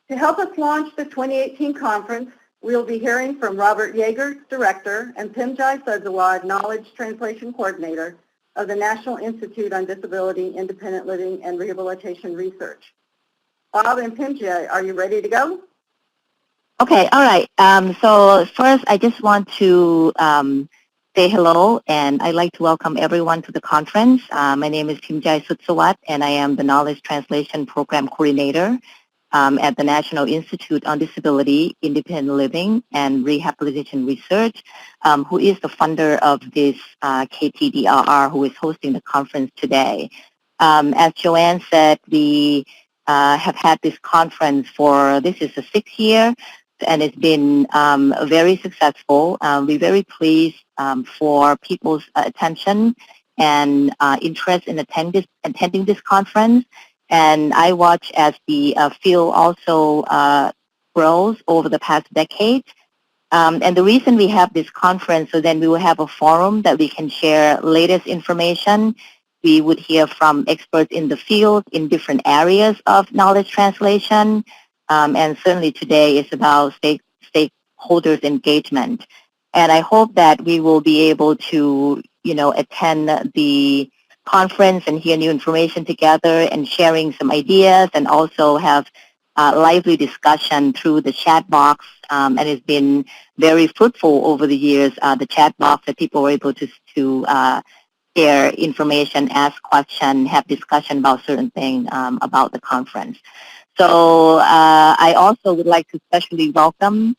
To help us launch the 2018 conference, we will be hearing from Robert Jaeger, Director, and Pimjai Sudsawad, Knowledge Translation Coordinator of the National Institute on Disability, Independent Living, and Rehabilitation Research. Bob and Pimjai, are you ready to go? Okay, all right. So first, I just want to say hello, and I'd like to welcome everyone to the conference. My name is Pimjai Sudsawad, and I am the Knowledge Translation Program Coordinator at the National Institute on Disability, Independent Living, and Rehabilitation Research, who is the funder of this KTDRR, who is hosting the conference today. As Joanne said, we have had this conference this is the 6th year, and it's been very successful. We're very pleased for people's attention and interest in attending this conference. And I watch as the field also grows over the past decade. And the reason we have this conference, so then we will have a forum that we can share latest information. We would hear from experts in the field in different areas of knowledge translation. And certainly today is about stakeholders engagement. And I hope that we will be able to, attend the conference and hear new information together and sharing some ideas, and also have lively discussion through the chat box. And it's been very fruitful over the years, the chat box, that people were able to share information, ask questions, have discussion about certain things about the conference. So I also would like to especially welcome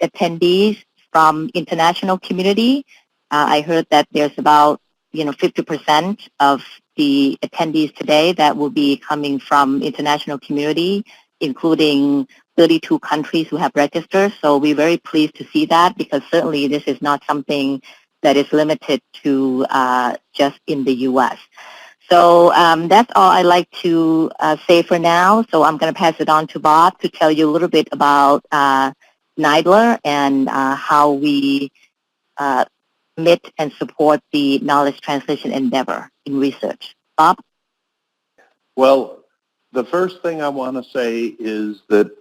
attendees from international community. I heard that there's about 50% of the attendees today that will be coming from international community, including 32 countries who have registered. So we're very pleased to see that, because certainly this is not something that is limited to just in the U.S. So that's all I'd like to say for now. So I'm going to pass it on to Bob to tell you a little bit about NIDILRR and how we commit and support the knowledge translation endeavor in research. Bob? Well, the first thing I want to say is that,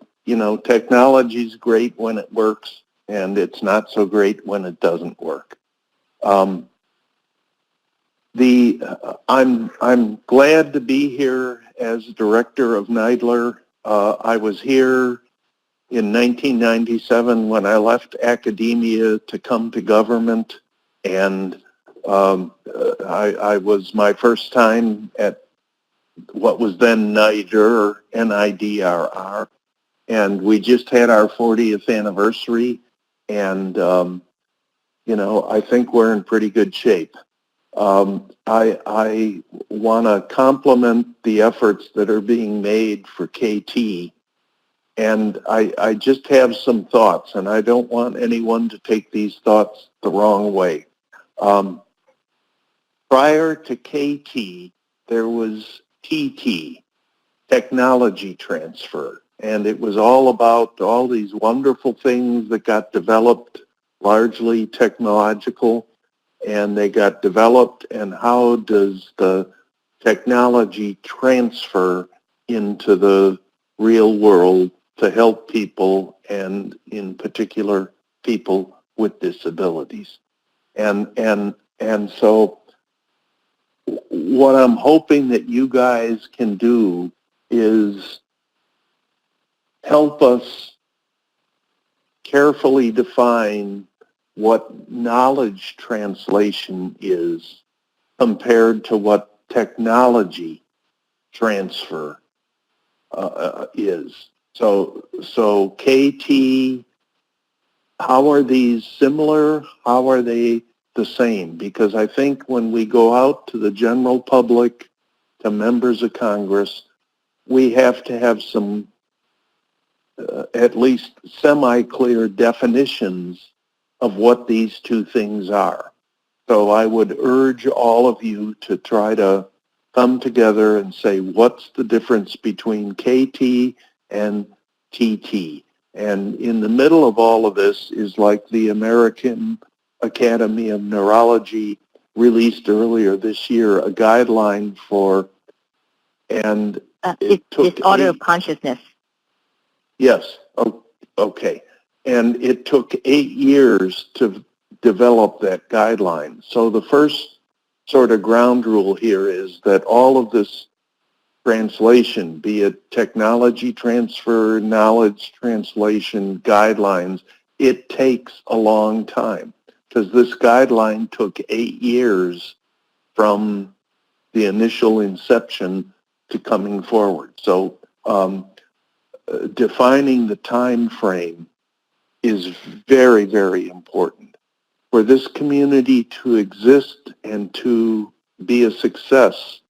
technology is great when it works, and it's not so great when it doesn't work. I'm glad to be here as director of NIDILRR. I was here in 1997 when I left academia to come to government, and I was my first time at what was then NIDILRR, NIDILRR, and we just had our 40th anniversary, and I think we're in pretty good shape. I want to compliment the efforts that are being made for KT, and I just have some thoughts, and I don't want anyone to take these thoughts the wrong way. Prior to KT, there was TT, technology transfer, and it was all about all these wonderful things that got developed, largely technological, and they got developed, and how does the technology transfer into the real world to help people, and in particular people with disabilities. And so what I'm hoping that you guys can do is help us carefully define what knowledge translation is compared to what technology transfer is. So KT, how are these similar? How are they the same? Because I think when we go out to the general public, to members of Congress, we have to have some at least semi-clear definitions of what these two things are. So I would urge all of you to try to come together and say, what's the difference between KT and TT? And in the middle of all of this is like the American Academy of Neurology released earlier this year a guideline for, and disorder of consciousness. Yes. Okay. And it took 8 years to develop that guideline. So the first sort of ground rule here is that all of this translation, be it technology transfer, knowledge translation, guidelines, it takes a long time because this guideline took 8 years from the initial inception to coming forward. So defining the time frame is very, very important. For this community to exist and to be a success,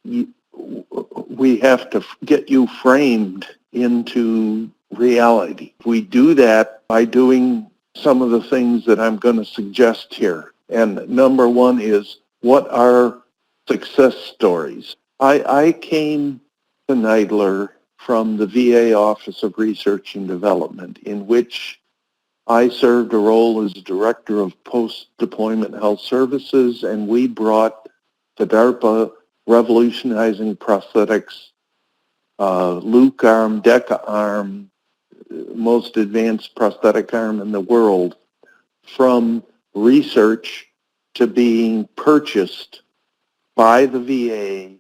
we have to get you framed into reality. We do that by doing some of the things that I'm going to suggest here. And number one is, what are success stories? I came to NIDILRR from the VA Office of Research and Development, in which I served a role as Director of Post-Deployment Health Services, and we brought the DARPA revolutionizing prosthetics, Luke arm, DECA arm, most advanced prosthetic arm in the world, from research to being purchased by the VA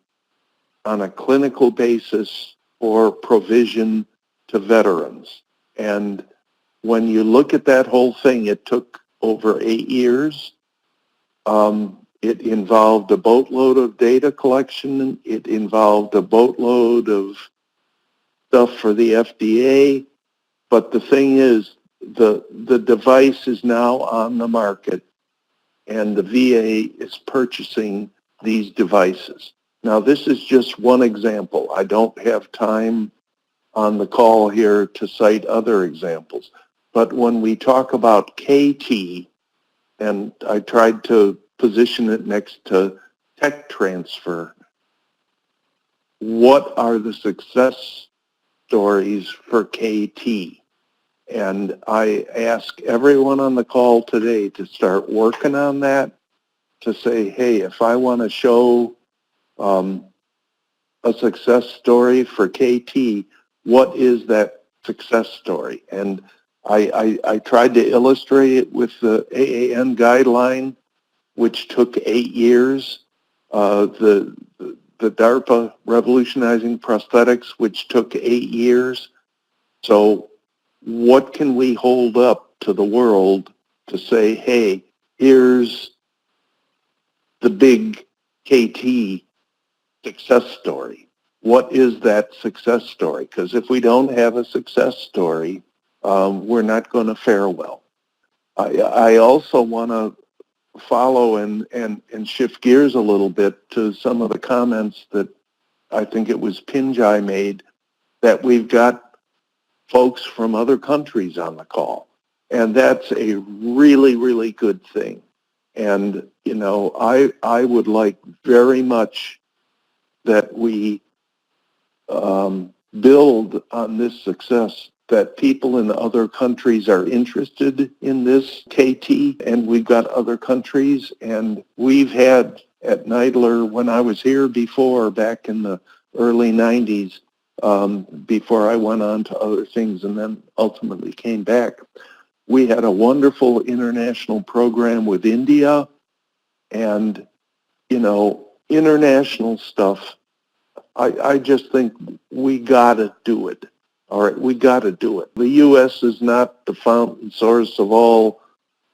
on a clinical basis for provision to veterans. And when you look at that whole thing, it took over 8 years. It involved a boatload of data collection. It involved a boatload of stuff for the FDA. But the thing is, the device is now on the market, and the VA is purchasing these devices. Now, this is just one example. I don't have time on the call here to cite other examples. But when we talk about KT, and I tried to position it next to tech transfer, what are the success stories for KT? And I ask everyone on the call today to start working on that, to say, hey, if I want to show a success story for KT, what is that success story? And I tried to illustrate it with the AAN guideline, which took 8 years, the DARPA revolutionizing prosthetics, which took 8 years. So what can we hold up to the world to say, hey, here's the big KT success story? What is that success story? Because if we don't have a success story, we're not going to fare well. I also want to follow and shift gears a little bit to some of the comments that I think it was Pimjai made, that we've got folks from other countries on the call. And that's a really, really good thing. And, you know, I would like very much that we build on this success, that people in other countries are interested in this KT, and we've got other countries, and we've had at NIDILRR, when I was here before, back in the early 90s, before I went on to other things and then ultimately came back, we had a wonderful international program with India, and, you know, international stuff, I just think we got to do it. All right, we got to do it. The U.S. is not the fountain source of all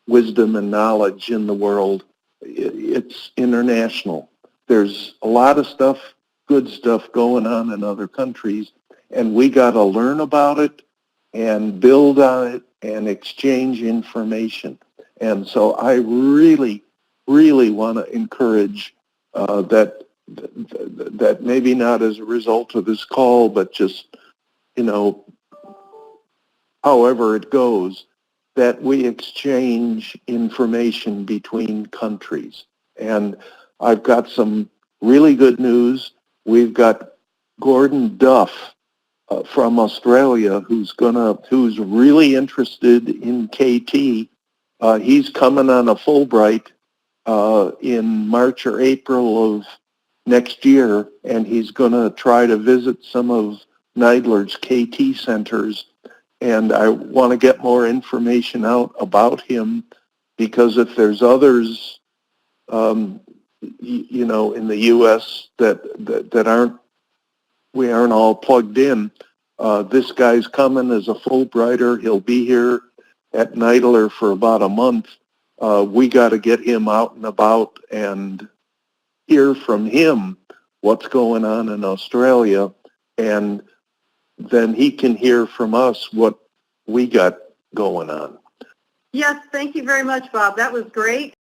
wisdom and knowledge in the world. It's international. There's a lot of stuff, good stuff going on in other countries, and we got to learn about it and build on it and exchange information. And so I really, really want to encourage that maybe not as a result of this call, but just, you know, however it goes, that we exchange information between countries. And I've got some really good news. We've got Gordon Duff from Australia who's really interested in KT. He's coming on a Fulbright in March or April of next year, and he's going to try to visit some of NIDILRR's KT centers, and I want to get more information out about him, because if there's others, you know, in the U.S. that aren't, we aren't all plugged in. This guy's coming as a Fulbrighter. He'll be here at NIDILRR for about a month. We got to get him out and about and hear from him what's going on in Australia, and then he can hear from us what we got going on. Yes, thank you very much, Bob. That was great.